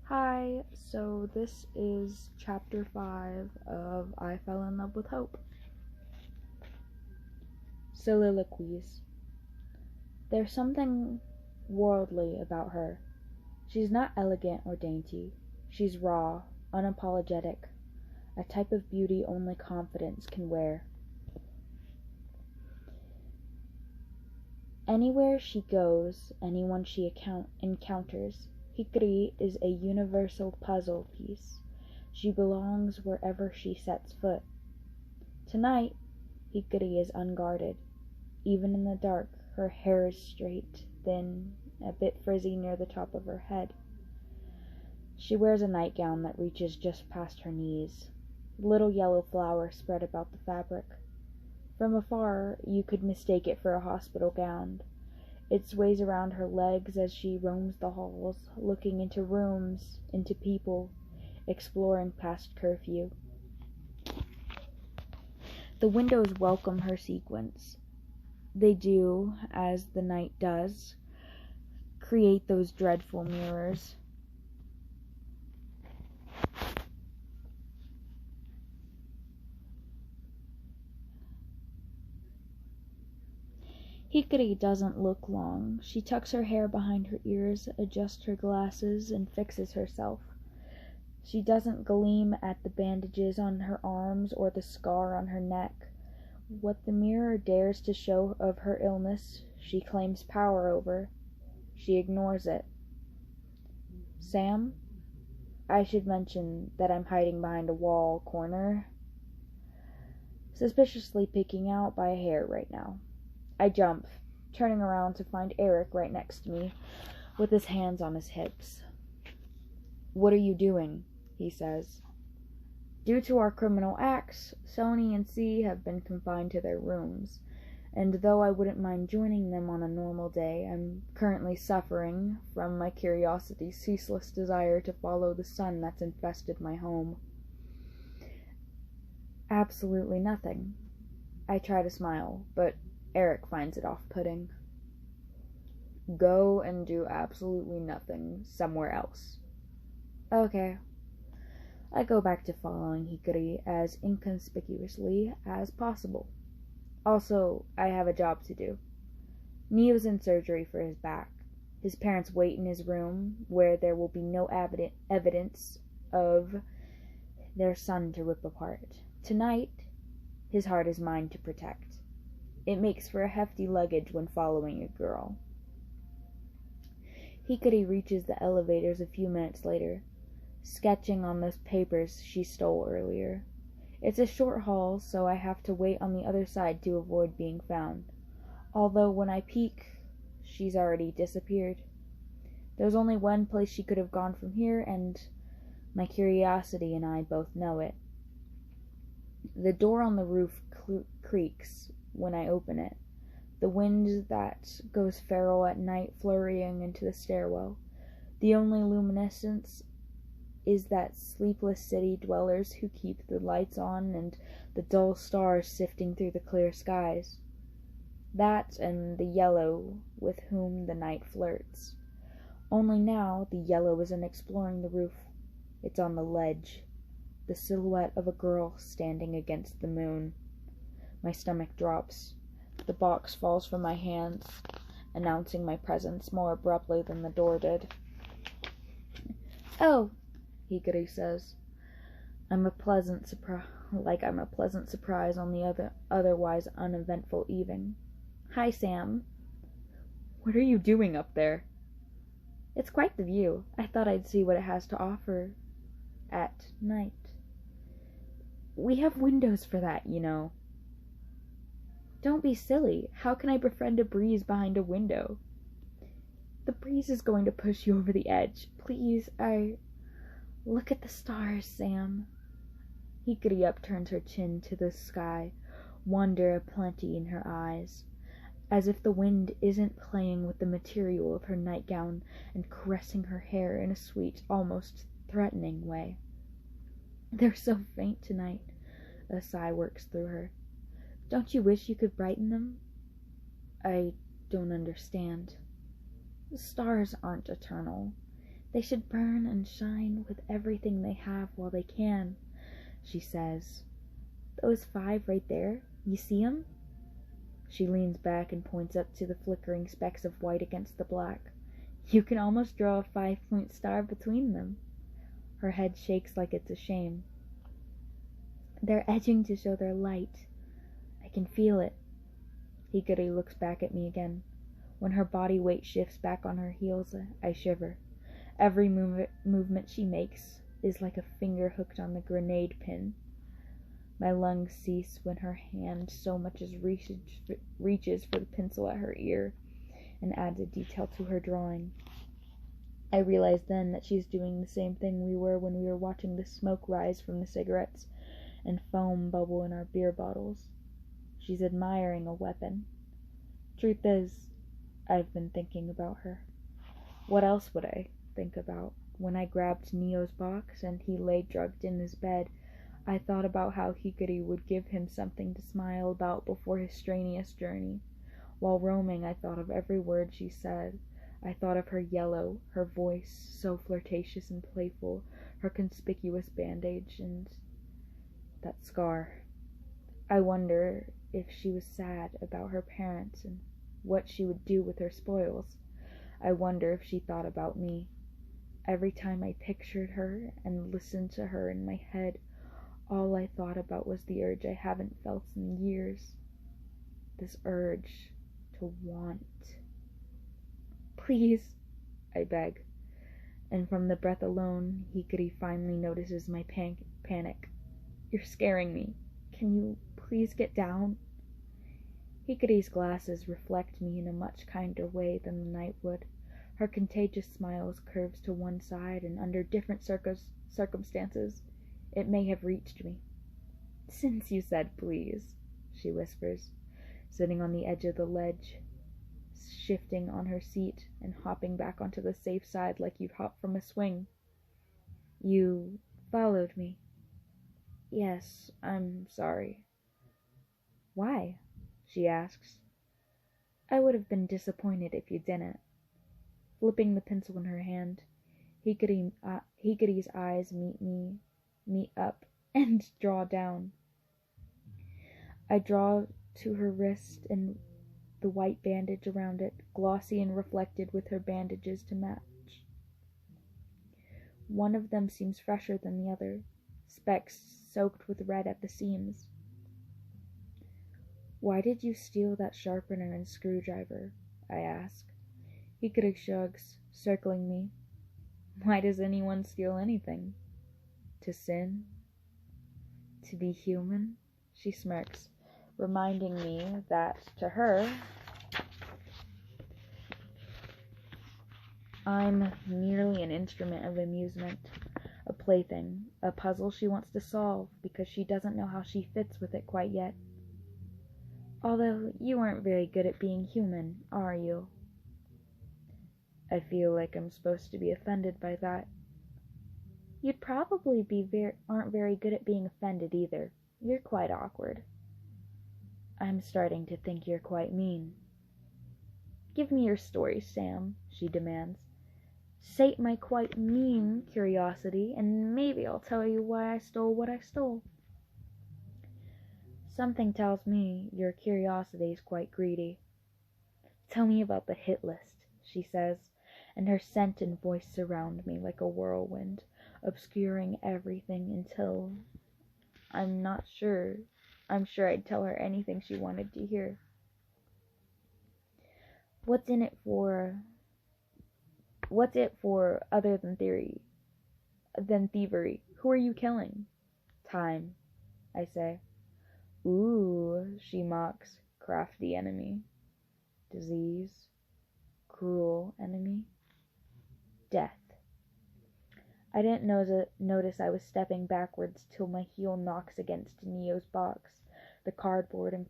Hi, so this is chapter 5 of I Fell in Love with Hope. Soliloquies. There's something worldly about her. She's not elegant or dainty. She's raw, unapologetic, a type of beauty only confidence can wear. Anywhere she goes, anyone she encounters, Hikari is a universal puzzle piece. She belongs wherever she sets foot. Tonight, Hikari is unguarded. Even in the dark, her hair is straight, thin, a bit frizzy near the top of her head. She wears a nightgown that reaches just past her knees. Little yellow flowers spread about the fabric. From afar, you could mistake it for a hospital gown. It sways around her legs as she roams the halls, looking into rooms, into people, exploring past curfew. The windows welcome her sequence. They do, as the night does, create those dreadful mirrors. Hikari doesn't look long. She tucks her hair behind her ears, adjusts her glasses, and fixes herself. She doesn't gleam at the bandages on her arms or the scar on her neck. What the mirror dares to show of her illness, she claims power over. She ignores it. Sam? I should mention that I'm hiding behind a wall corner, suspiciously peeking out by a hair right now. I jump, turning around to find Eric right next to me, with his hands on his hips. "What are you doing?" he says. "Due to our criminal acts, Sony and C have been confined to their rooms, and though I wouldn't mind joining them on a normal day, I'm currently suffering from my curiosity's ceaseless desire to follow the sun that's infested my home." "Absolutely nothing." I try to smile, but Eric finds it off-putting. "Go and do absolutely nothing somewhere else." Okay. I go back to following Hikari as inconspicuously as possible. Also, I have a job to do. Neo's in surgery for his back. His parents wait in his room, where there will be no evidence of their son to rip apart. Tonight, his heart is mine to protect. It makes for a hefty luggage when following a girl. Hikari reaches the elevators a few minutes later, sketching on those papers she stole earlier. It's a short haul, so I have to wait on the other side to avoid being found. Although when I peek, she's already disappeared. There's only one place she could have gone from here, and my curiosity and I both know it. The door on the roof creaks when I open it, the wind that goes feral at night flurrying into the stairwell. The only luminescence is that sleepless city dwellers who keep the lights on and the dull stars sifting through the clear skies. That and the yellow with whom the night flirts. Only now the yellow isn't exploring the roof. It's on the ledge, the silhouette of a girl standing against the moon. My stomach drops. The box falls from my hands, announcing my presence more abruptly than the door did. "Oh," Hikari says. I'm a pleasant surprise on the otherwise uneventful evening. "Hi, Sam." "What are you doing up there?" "It's quite the view. I thought I'd see what it has to offer at night." "We have windows for that, you know." "Don't be silly. How can I befriend a breeze behind a window?" "The breeze is going to push you over the edge. Please, Look at the stars, Sam." Hikari upturns her chin to the sky, wonder aplenty in her eyes, as if the wind isn't playing with the material of her nightgown and caressing her hair in a sweet, almost threatening way. "They're so faint tonight." A sigh works through her. "Don't you wish you could brighten them?" "I don't understand." "The stars aren't eternal. They should burn and shine with everything they have while they can, she says. Those 5 right there, you see 'em? She leans back and points up to the flickering specks of white against the black. You can almost draw a 5-point star between them. Her head shakes like it's a shame. They're edging to show their light. I can feel it. Hikari looks back at me again. When her body weight shifts back on her heels, I shiver. Every movement she makes is like a finger hooked on the grenade pin. My lungs cease when her hand so much as reaches for the pencil at her ear and adds a detail to her drawing. I realize then that she's doing the same thing we were when we were watching the smoke rise from the cigarettes and foam bubble in our beer bottles. She's admiring a weapon. Truth is, I've been thinking about her. What else would I think about? When I grabbed Neo's box and he lay drugged in his bed, I thought about how Hikari would give him something to smile about before his strenuous journey. While roaming, I thought of every word she said. I thought of her yellow, her voice so flirtatious and playful, her conspicuous bandage, and that scar. I wonder if she was sad about her parents and what she would do with her spoils. I wonder if she thought about me. Every time I pictured her and listened to her in my head, all I thought about was the urge I haven't felt in years. This urge to want. Please, I beg. And from the breath alone, Hikari finally notices my panic. You're scaring me. Can you please get down? Hikari's glasses reflect me in a much kinder way than the night would. Her contagious smile curves to one side, and under different circumstances, it may have reached me. Since you said please, she whispers, sitting on the edge of the ledge, shifting on her seat and hopping back onto the safe side like you'd hop from a swing. You followed me. Yes, I'm sorry. Why? She asks. I would have been disappointed if you didn't. Flipping the pencil in her hand, Hikari's eyes meet up, and draw down. I draw to her wrist and the white bandage around it, glossy and reflected with her bandages to match. One of them seems fresher than the other, specks soaked with red at the seams. Why did you steal that sharpener and screwdriver? I ask. Hikari shrugs, circling me. Why does anyone steal anything? To sin? To be human? She smirks, reminding me that, to her, I'm merely an instrument of amusement, a plaything, a puzzle she wants to solve because she doesn't know how she fits with it quite yet. Although you aren't very good at being human, are you? I feel like I'm supposed to be offended by that. You'd probably aren't very good at being offended either. You're quite awkward. I'm starting to think you're quite mean. Give me your story, Sam, she demands. Sate my quite mean curiosity, and maybe I'll tell you why I stole what I stole. Something tells me your curiosity is quite greedy. Tell me about the hit list, she says, and her scent and voice surround me like a whirlwind, obscuring everything until I'm sure I'd tell her anything she wanted to hear. What's it for other than thievery? Who are you killing? Time, I say. Ooh, she mocks. Crafty enemy. Disease. Cruel enemy. Death. I didn't notice I was stepping backwards till my heel knocks against Neo's box, the cardboard and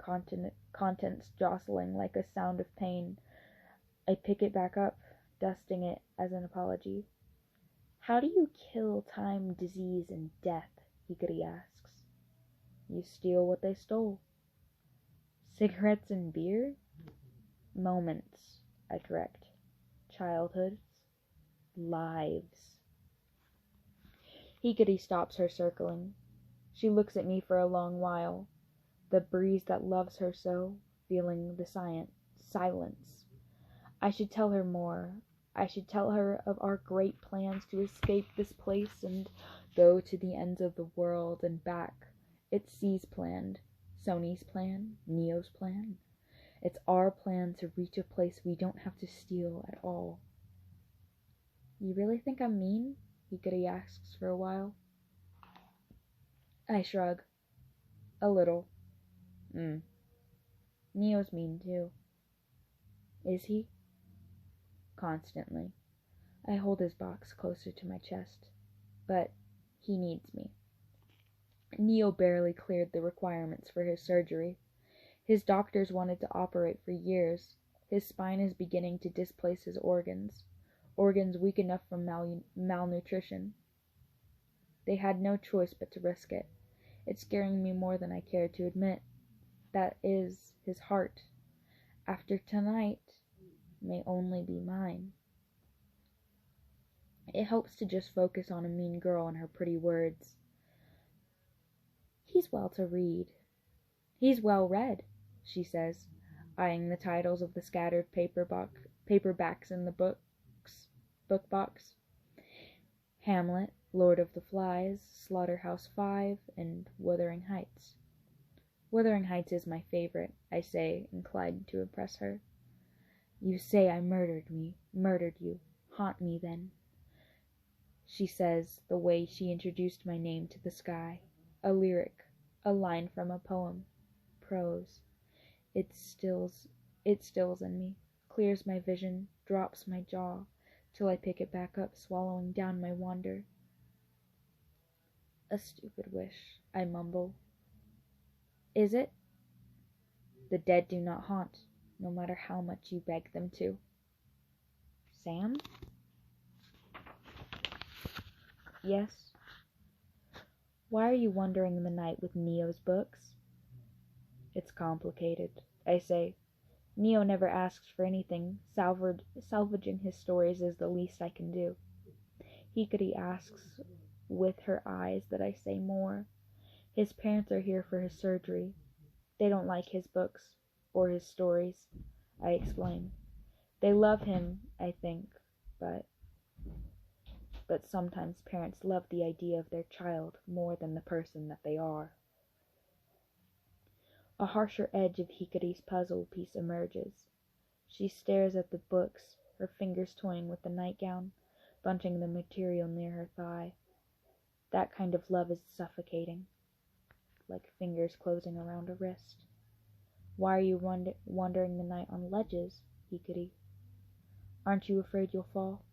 contents jostling like a sound of pain. I pick it back up, dusting it as an apology. How do you kill time, disease, and death? Hikari asks. You steal what they stole. Cigarettes and beer? Moments, I correct. Childhoods. lives. Hikari stops her circling. She looks at me for a long while, the breeze that loves her so, feeling the silence. I should tell her more. I should tell her of our great plans to escape this place and go to the ends of the world and back. It's C's plan, Sony's plan, Neo's plan. It's our plan to reach a place we don't have to steal at all. You really think I'm mean? Hikari asks for a while. I shrug. A little. Neo's mean too. Is he? Constantly. I hold his box closer to my chest. But he needs me. Neo barely cleared the requirements for his surgery. His doctors wanted to operate for years. His spine is beginning to displace his organs weak enough from malnutrition. They had no choice but to risk it. It's scaring me more than I care to admit. That is his heart. After tonight, may only be mine. It helps to just focus on a mean girl and her pretty words. He's well to read. He's well read, she says, eyeing the titles of the scattered paperbacks in the book box. Hamlet, Lord of the Flies, Slaughterhouse-Five, and Wuthering Heights. Wuthering Heights is my favorite, I say, inclined to impress her. You say I murdered you. Haunt me then, she says, the way she introduced my name to the sky. A lyric, a line from a poem, prose. It stills in me, clears my vision, drops my jaw, till I pick it back up, swallowing down my wonder. A stupid wish, I mumble. Is it? The dead do not haunt, no matter how much you beg them to. Sam? Yes? Why are you wandering in the night with Neo's books? It's complicated, I say. Neo never asks for anything. Salvaging his stories is the least I can do. Hikari asks with her eyes that I say more. His parents are here for his surgery. They don't like his books, or his stories, I explain. They love him, I think, but sometimes parents love the idea of their child more than the person that they are. A harsher edge of Hikari's puzzle piece emerges. She stares at the books, her fingers toying with the nightgown, bunching the material near her thigh. That kind of love is suffocating, like fingers closing around a wrist. Why are you wandering the night on ledges, Hikari? Aren't you afraid you'll fall?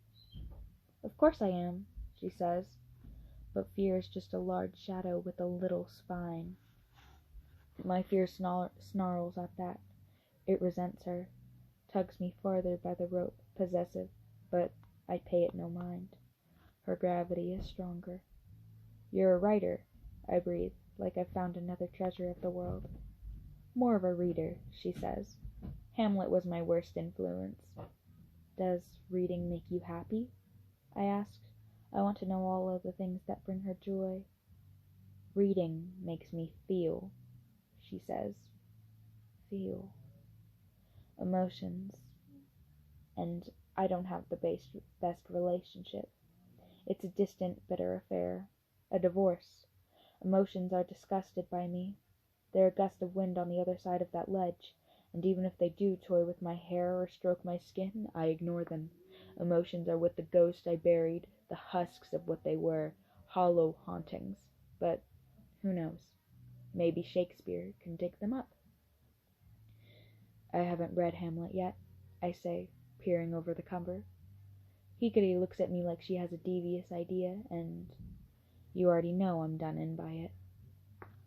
Of course I am, she says, but fear is just a large shadow with a little spine. My fear snarls at that. It resents her, tugs me farther by the rope, possessive, but I pay it no mind. Her gravity is stronger. You're a writer, I breathe, like I've found another treasure of the world. More of a reader, she says. Hamlet was my worst influence. Does reading make you happy? I asked. I want to know all of the things that bring her joy. Reading makes me feel, she says. Feel. Emotions. And I don't have the best relationship. It's a distant, bitter affair. A divorce. Emotions are disgusted by me. They're a gust of wind on the other side of that ledge, and even if they do toy with my hair or stroke my skin, I ignore them. Emotions are with the ghost I buried, the husks of what they were, hollow hauntings. But who knows? Maybe Shakespeare can dig them up. I haven't read Hamlet yet, I say, peering over the cover. Hikari looks at me like she has a devious idea, and you already know I'm done in by it.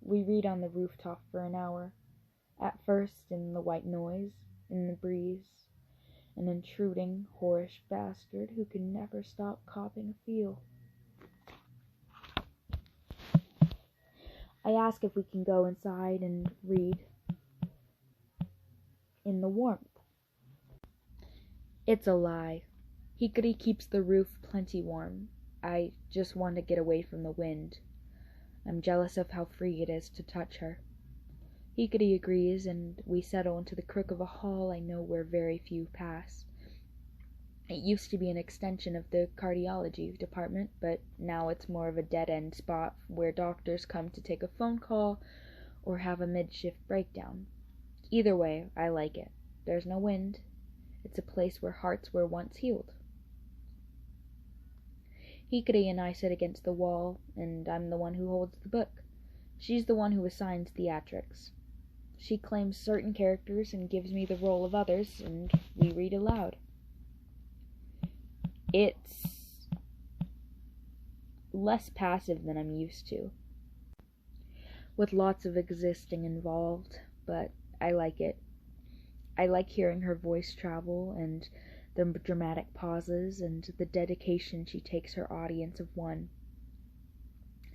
We read on the rooftop for an hour. At first, in the white noise, in the breeze, an intruding, whorish bastard who can never stop copping a feel. I ask if we can go inside and read in the warmth. It's a lie. Hikari keeps the roof plenty warm. I just want to get away from the wind. I'm jealous of how free it is to touch her. Hikari agrees, and we settle into the crook of a hall I know where very few pass. It used to be an extension of the cardiology department, but now it's more of a dead-end spot where doctors come to take a phone call or have a mid-shift breakdown. Either way, I like it. There's no wind. It's a place where hearts were once healed. Hikari and I sit against the wall, and I'm the one who holds the book. She's the one who assigns theatrics. She claims certain characters and gives me the role of others, and we read aloud. It's less passive than I'm used to, with lots of existing involved, but I like it. I like hearing her voice travel, and the dramatic pauses, and the dedication she takes her audience of one.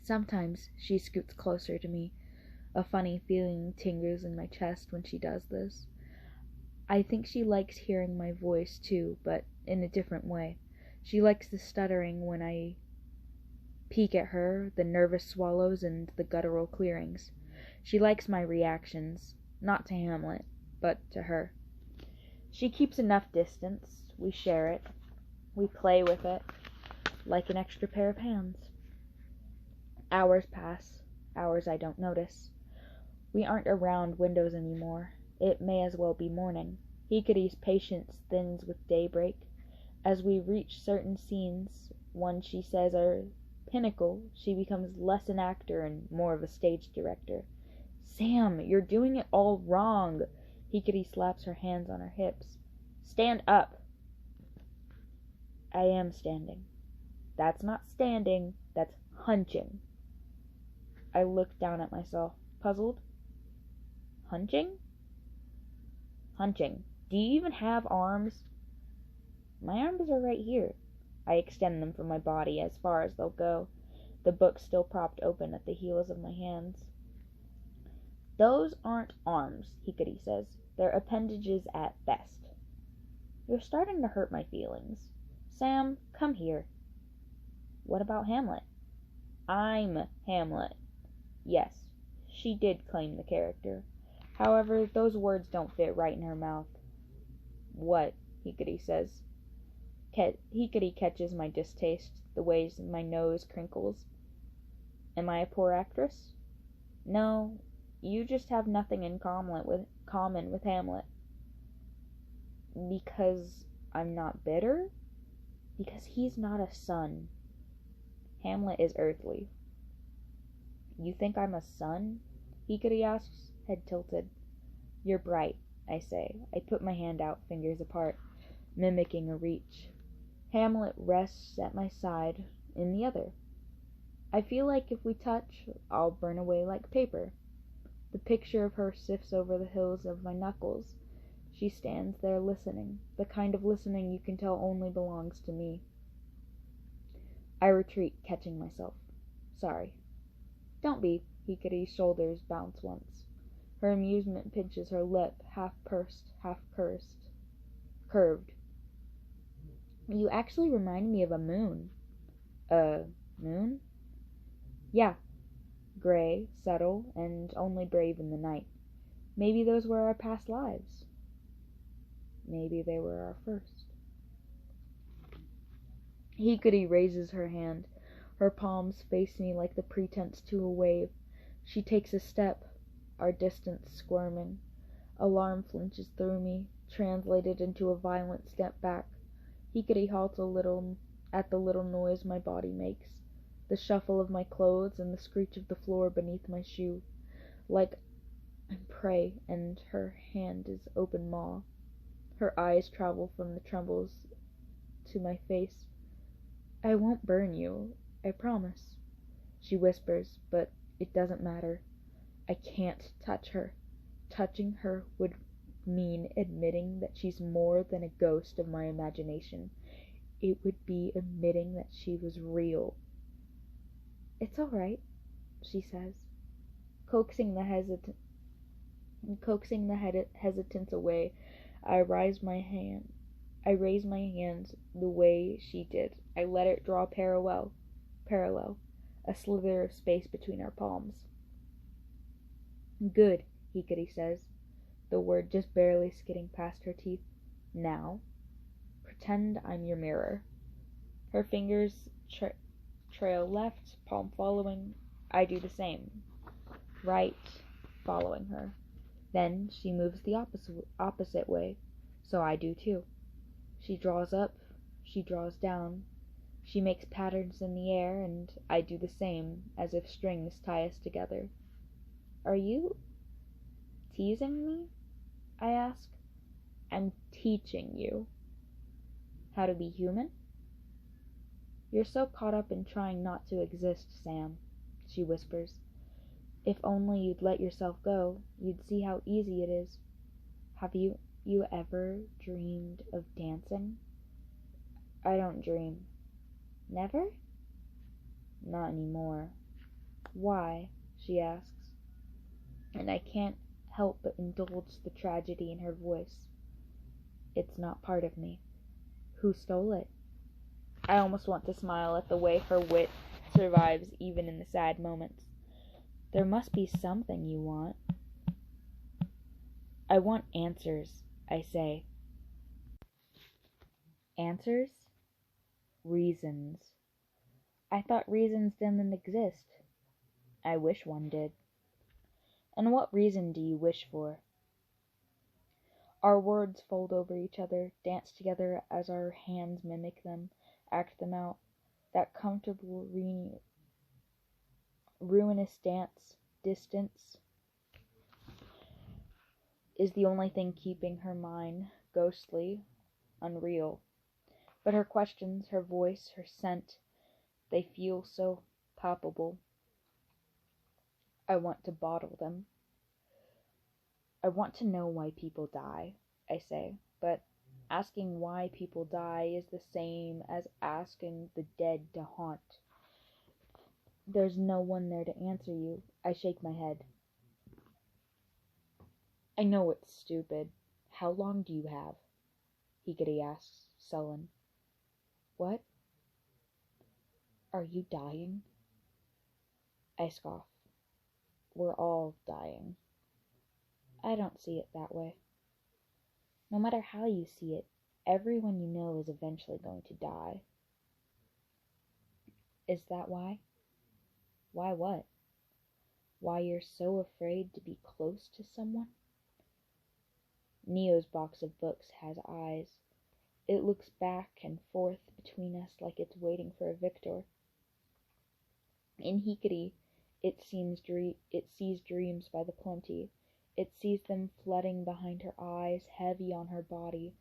Sometimes she scoots closer to me. A funny feeling tingles in my chest when she does this. I think she likes hearing my voice too, but in a different way. She likes the stuttering when I peek at her, the nervous swallows, and the guttural clearings. She likes my reactions, not to Hamlet, but to her. She keeps enough distance. We share it. We play with it, like an extra pair of hands. Hours pass, hours I don't notice. We aren't around windows anymore. It may as well be morning. Hikari's patience thins with daybreak. As we reach certain scenes, ones she says are pinnacle, she becomes less an actor and more of a stage director. Sam, you're doing it all wrong. Hikari slaps her hands on her hips. Stand up. I am standing. That's not standing, that's hunching. I look down at myself, puzzled. Hunching? Hunching. Do you even have arms? My arms are right here. I extend them from my body as far as they'll go, the book still propped open at the heels of my hands. Those aren't arms, Hikari says. They're appendages at best. You're starting to hurt my feelings. Sam, come here. What about Hamlet? I'm Hamlet. Yes, she did claim the character. However, those words don't fit right in her mouth. What? Hikari says. Hikari catches my distaste, the ways my nose crinkles. Am I a poor actress? No, you just have nothing in common with Hamlet. Because I'm not bitter? Because he's not a son. Hamlet is earthly. You think I'm a son? Hikari asks, head tilted. You're bright, I say. I put my hand out, fingers apart, mimicking a reach. Hamlet rests at my side in the other. I feel like if we touch, I'll burn away like paper. The picture of her sifts over the hills of my knuckles. She stands there listening, the kind of listening you can tell only belongs to me. I retreat, catching myself. Sorry. Don't be. Hikari's shoulders bounce once. Her amusement pinches her lip, half pursed, half curved. You actually remind me of a moon. A moon? Yeah. Gray, subtle, and only brave in the night. Maybe those were our past lives. Maybe they were our first. Hikari raises her hand. Her palms face me like the pretense to a wave. She takes a step, our distance squirming. Alarm flinches through me, translated into a violent step back. Hikari halts a little at the little noise my body makes, the shuffle of my clothes and the screech of the floor beneath my shoe, like I'm prey, and her hand is open maw. Her eyes travel from the trembles to my face. I won't burn you, I promise, she whispers, but it doesn't matter. I can't touch her. Touching her would mean admitting that she's more than a ghost of my imagination. It would be admitting that she was real. It's all right, she says, coaxing the hesitance away. I raise my hand. I raise my hands the way she did. I let it draw parallel, a slither of space between our palms. Good, Hikari says, the word just barely skidding past her teeth. Now, pretend I'm your mirror. Her fingers trail left, palm following. I do the same. Right, following her. Then she moves the opposite way, so I do too. She draws up, she draws down. She makes patterns in the air, and I do the same, as if strings tie us together. Are you teasing me? I ask. I'm teaching you. How to be human? You're so caught up in trying not to exist, Sam, she whispers. If only you'd let yourself go, you'd see how easy it is. Have you ever dreamed of dancing? I don't dream. Never? Not anymore. Why? She asks. And I can't help but indulge the tragedy in her voice. It's not part of me. Who stole it? I almost want to smile at the way her wit survives even in the sad moments. There must be something you want. I want answers, I say. Answers? Reasons. I thought reasons didn't exist. I wish one did. And what reason do you wish for? Our words fold over each other, dance together as our hands mimic them, act them out. That comfortable, ruinous distance, is the only thing keeping her mind ghostly, unreal. But her questions, her voice, her scent, they feel so palpable. I want to bottle them. I want to know why people die, I say, but asking why people die is the same as asking the dead to haunt. There's no one there to answer you. I shake my head. I know it's stupid. How long do you have? Hikari asks, sullen. What? Are you dying? I scoff. We're all dying. I don't see it that way. No matter how you see it, everyone you know is eventually going to die. Is that why? Why what? Why you're so afraid to be close to someone? Neo's box of books has eyes. It looks back and forth between us like it's waiting for a victor. In Hikari, it sees dreams by the plenty. It sees them flooding behind her eyes, heavy on her body.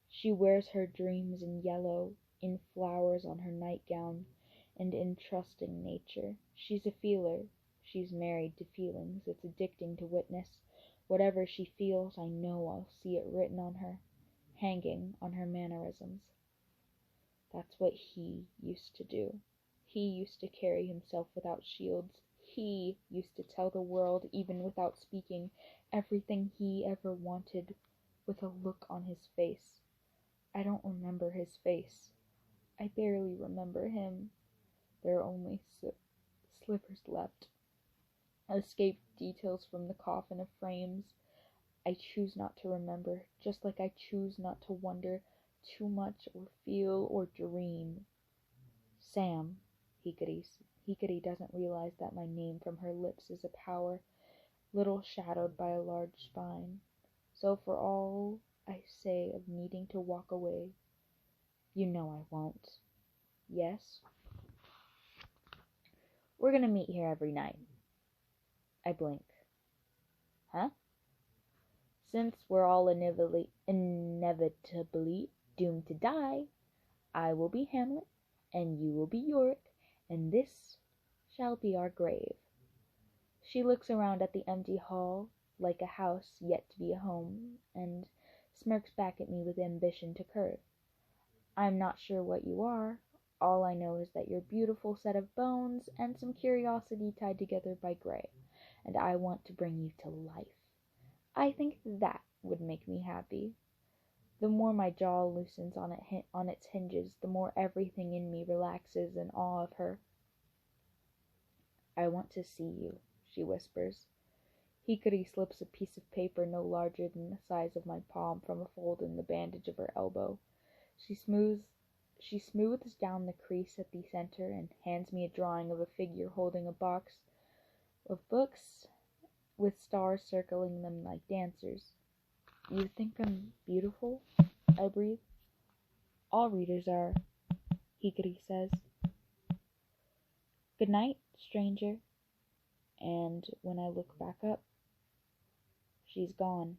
She wears her dreams in yellow, in flowers on her nightgown, and in trusting nature. She's a feeler. She's married to feelings. It's addicting to witness. Whatever she feels, I know I'll see it written on her, hanging on her mannerisms. That's what he used to do. He used to carry himself without shields. He used to tell the world, even without speaking, everything he ever wanted, with a look on his face. I don't remember his face. I barely remember him. There are only slivers left. Escaped details from the coffin of frames. I choose not to remember, just like I choose not to wonder too much or feel or dream. Sam, Hikari doesn't realize that my name from her lips is a power, little shadowed by a large spine. So for all I say of needing to walk away, you know I won't. Yes? We're gonna meet here every night. I blink. Huh? Since we're all inevitably doomed to die, I will be Hamlet, and you will be Yorick, and this shall be our grave. She looks around at the empty hall, like a house yet to be a home, and smirks back at me with ambition to curve. I'm not sure what you are. All I know is that you're a beautiful set of bones and some curiosity tied together by gray, and I want to bring you to life. I think that would make me happy. The more my jaw loosens on its hinges, the more everything in me relaxes in awe of her. "I want to see you," she whispers. Hikari slips a piece of paper no larger than the size of my palm from a fold in the bandage of her elbow. She smooths down the crease at the center and hands me a drawing of a figure holding a box of books with stars circling them like dancers. "You think I'm beautiful?" I breathe. "All readers are," Hikari says. "Good night, stranger." And when I look back up, she's gone.